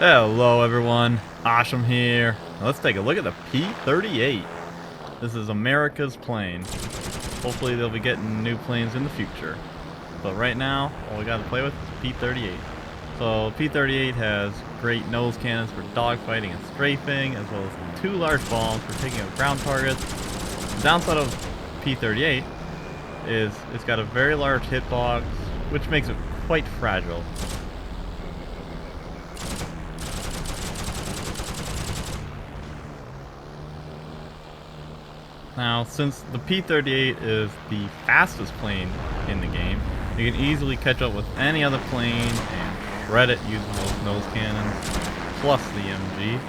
Hello everyone, MrAweshum here. Now let's take a look at the P38. This is America's plane. Hopefully they'll be getting new planes in the future. But right now, all we got to play with is P38. So P38 has great nose cannons for dogfighting and strafing, as well as two large bombs for taking out ground targets. The downside of P38 is it's got a very large hitbox, which makes it quite fragile. Now, since the P38 is the fastest plane in the game, you can easily catch up with any other plane and shred it using those nose cannons, plus the MG.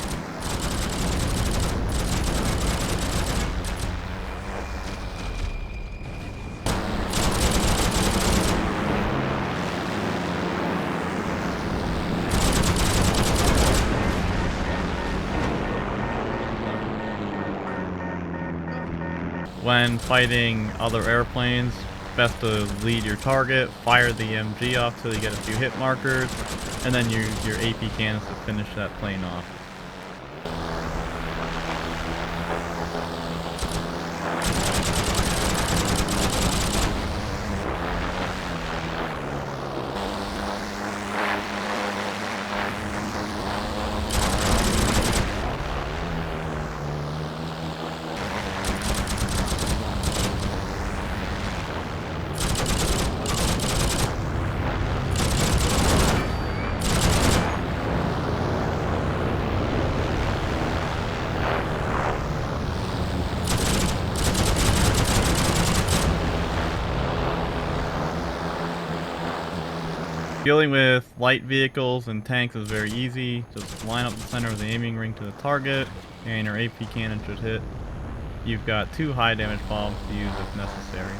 When fighting other airplanes, best to lead your target, fire the MG off till you get a few hit markers, and then use your AP cannons to finish that plane off. Dealing with light vehicles and tanks is very easy. Just line up the center of the aiming ring to the target, and your AP cannon should hit. You've got two high damage bombs to use if necessary.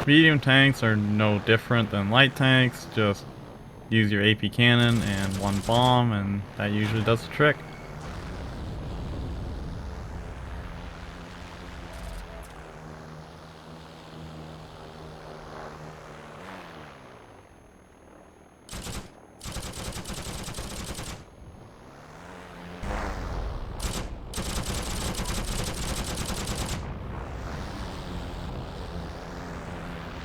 Medium tanks are no different than light tanks, just use your AP cannon and one bomb, and that usually does the trick.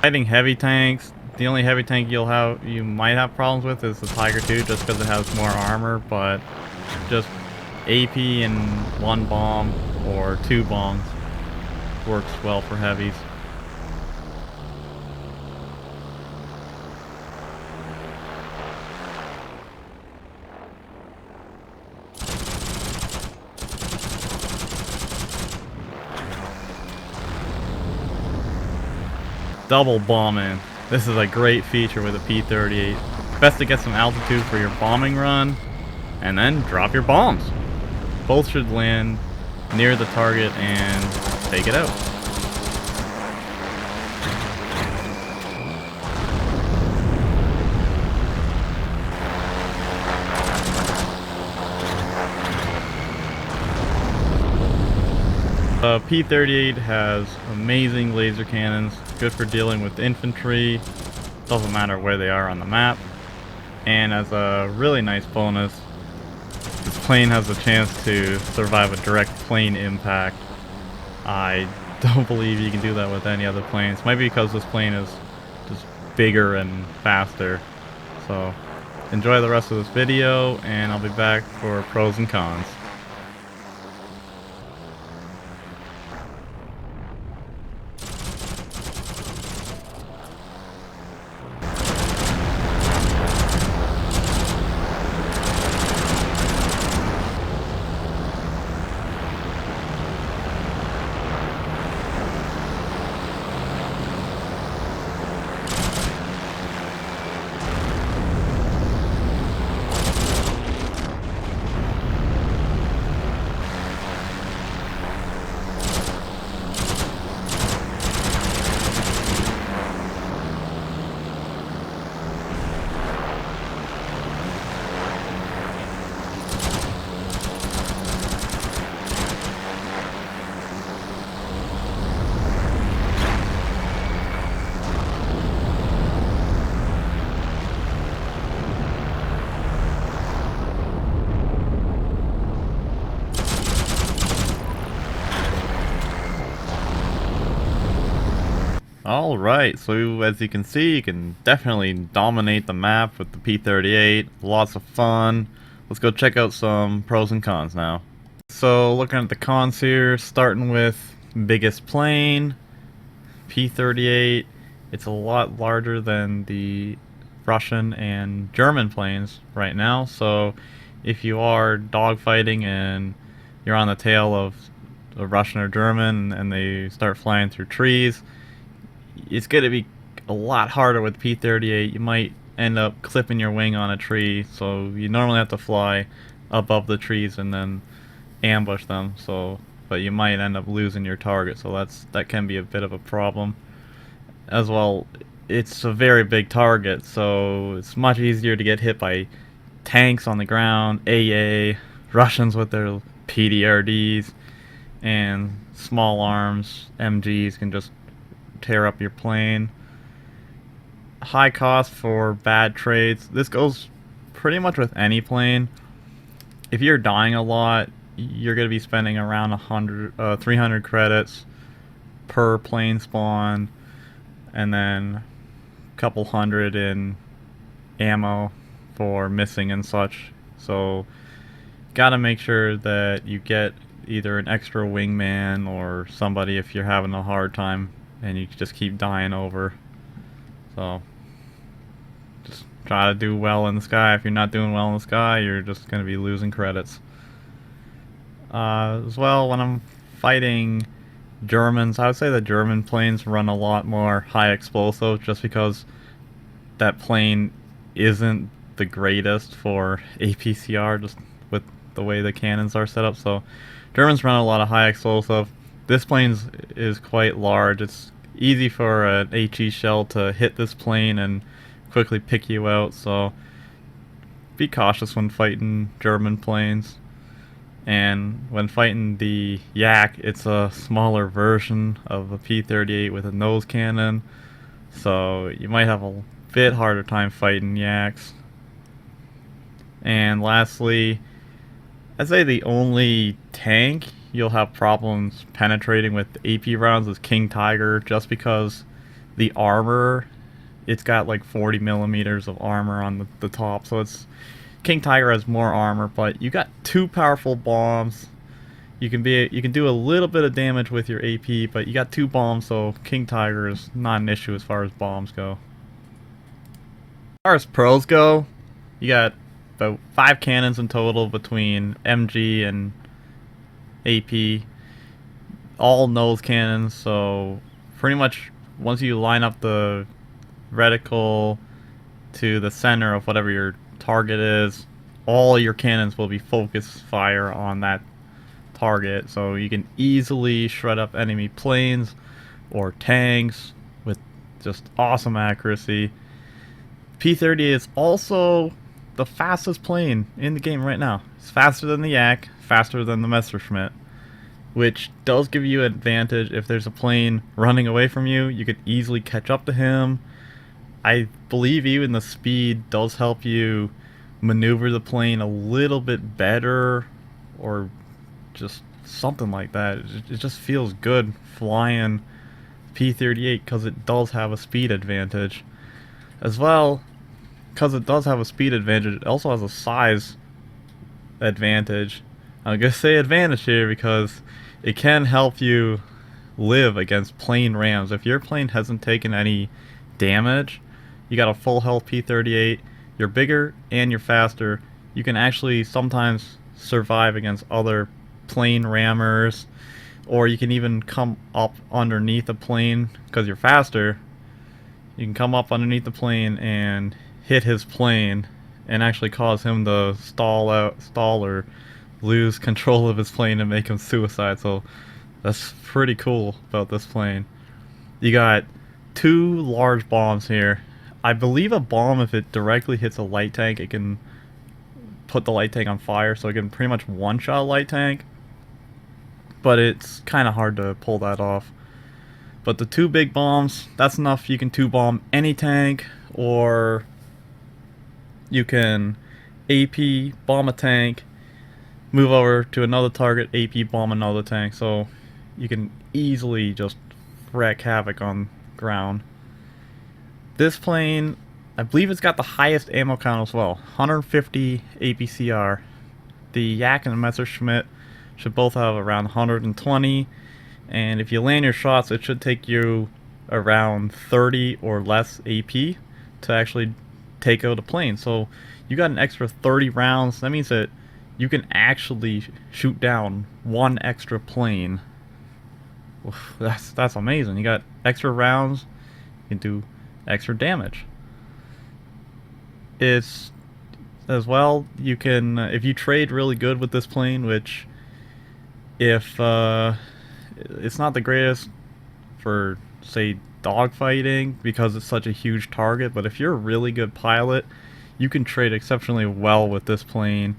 Fighting heavy tanks, the only heavy tank you might have problems with is the Tiger II, just because it has more armor, but just AP and one bomb or two bombs works well for heavies. Double bombing. This is a great feature with a P38. Best to get some altitude for your bombing run, and then drop your bombs. Both should land near the target and take it out. P38 has amazing laser cannons, good for dealing with infantry, doesn't matter where they are on the map. And as a really nice bonus, this plane has a chance to survive a direct plane impact. I don't believe you can do that with any other planes, maybe because this plane is just bigger and faster. So enjoy the rest of this video, and I'll be back for pros and cons. Alright, so as you can see, you can definitely dominate the map with the P38. Lots of fun. Let's go check out some pros and cons now. So looking at the cons here, starting with biggest plane, P38. It's a lot larger than the Russian and German planes right now, so if you are dogfighting and you're on the tail of a Russian or German and they start flying through trees, it's going to be a lot harder with P38. You might end up clipping your wing on a tree, so you normally have to fly above the trees and then ambush them. But you might end up losing your target, so that can be a bit of a problem. As well, it's a very big target, so it's much easier to get hit by tanks on the ground, AA, Russians with their PDRDs, and small arms, MGs can just tear up your plane. High cost for bad trades. This goes pretty much with any plane. If you're dying a lot, you're going to be spending around 300 credits per plane spawn, and then a couple hundred in ammo for missing and such. So gotta make sure that you get either an extra wingman or somebody if you're having a hard time and you just keep dying over. So just try to do well in the sky. If you're not doing well in the sky, you're just going to be losing credits. As well, when I'm fighting Germans, I would say the German planes run a lot more high explosive, just because that plane isn't the greatest for APCR, just with the way the cannons are set up. So Germans run a lot of high explosive. This plane is quite large. It's easy for an HE shell to hit this plane and quickly pick you out, so be cautious when fighting German planes. And when fighting the Yak, it's a smaller version of the P38 with a nose cannon, so you might have a bit harder time fighting Yaks. And lastly, I'd say the only tank you'll have problems penetrating with AP rounds is King Tiger, just because the armor, it's got like 40 millimeters of armor on the top, so it's King Tiger has more armor, but you got two powerful bombs. You can do a little bit of damage with your AP, but you got two bombs, so King Tiger is not an issue as far as bombs go. As far as pros go, you got about 5 cannons in total between MG and AP. All nose cannons, so pretty much once you line up the reticle to the center of whatever your target is, all your cannons will be focus fire on that target, so you can easily shred up enemy planes or tanks with just awesome accuracy. P38 is also the fastest plane in the game right now. It's faster than the Yak, faster than the Messerschmitt, which does give you an advantage. If there's a plane running away from you, you could easily catch up to him. I believe even the speed does help you maneuver the plane a little bit better, or just something like that. It just feels good flying P38 because it does have a speed advantage. As well, because it does have a speed advantage, it also has a size advantage. I'm going to say advantage here because it can help you live against plane rams. If your plane hasn't taken any damage, you got a full health P38, you're bigger and you're faster, you can actually sometimes survive against other plane rammers, or you can even come up underneath a plane because you're faster. You can come up underneath the plane and hit his plane and actually cause him to stall or lose control of his plane and make him suicide. So that's pretty cool about this plane. You got 2 large bombs here. I believe a bomb, if it directly hits a light tank, it can put the light tank on fire, so it can pretty much one-shot a light tank. But it's kind of hard to pull that off. But the 2 big bombs, that's enough. You can 2-bomb any tank, or you can AP bomb a tank, move over to another target, AP bomb another tank, so you can easily just wreak havoc on ground. This plane, I believe it's got the highest ammo count as well, 150 APCR. The Yak and the Messerschmitt should both have around 120, and if you land your shots, it should take you around 30 or less AP to actually take out a plane. So you got an extra 30 rounds. That means that you can actually shoot down 1 extra plane. Oof, that's amazing. You got extra rounds, you can do extra damage. It's as well, you can if you trade really good with this plane, which if it's not the greatest for, say, dogfighting because it's such a huge target, but if you're a really good pilot, you can trade exceptionally well with this plane.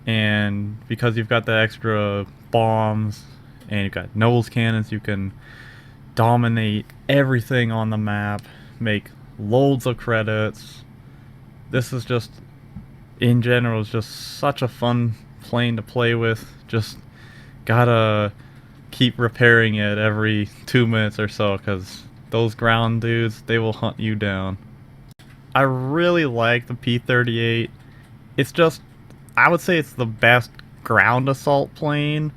And because you've got the extra bombs and you've got nose cannons, you can dominate everything on the map, make loads of credits. This is just, in general, is just such a fun plane to play with. Just gotta keep repairing it every 2 minutes or so, because those ground dudes, they will hunt you down. I really like the P38. It's just, I would say it's the best ground assault plane.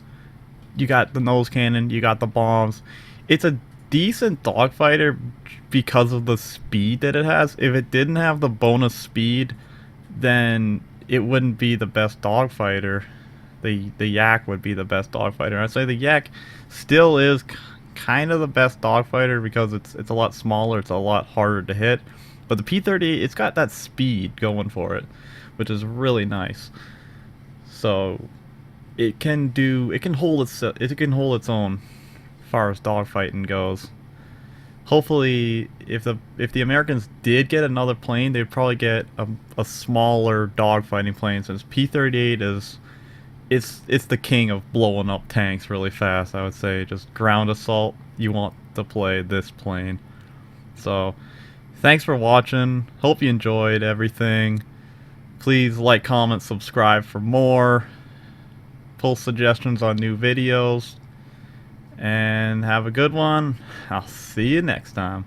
You got the nose cannon, you got the bombs. It's a decent dogfighter because of the speed that it has. If it didn't have the bonus speed, then it wouldn't be the best dogfighter. The Yak would be the best dogfighter. I'd say the Yak still is kind of the best dogfighter because it's a lot smaller, it's a lot harder to hit. But the P38, it's got that speed going for it, which is really nice. So it can hold its own as far as dogfighting goes. hopefully, if the Americans did get another plane, they'd probably get a smaller dogfighting plane, since P-38 is it's the king of blowing up tanks really fast. I would say just ground assault. You want to play this plane. So, thanks for watching. Hope you enjoyed everything. Please like, comment, subscribe for more. Post suggestions on new videos. And have a good one. I'll see you next time.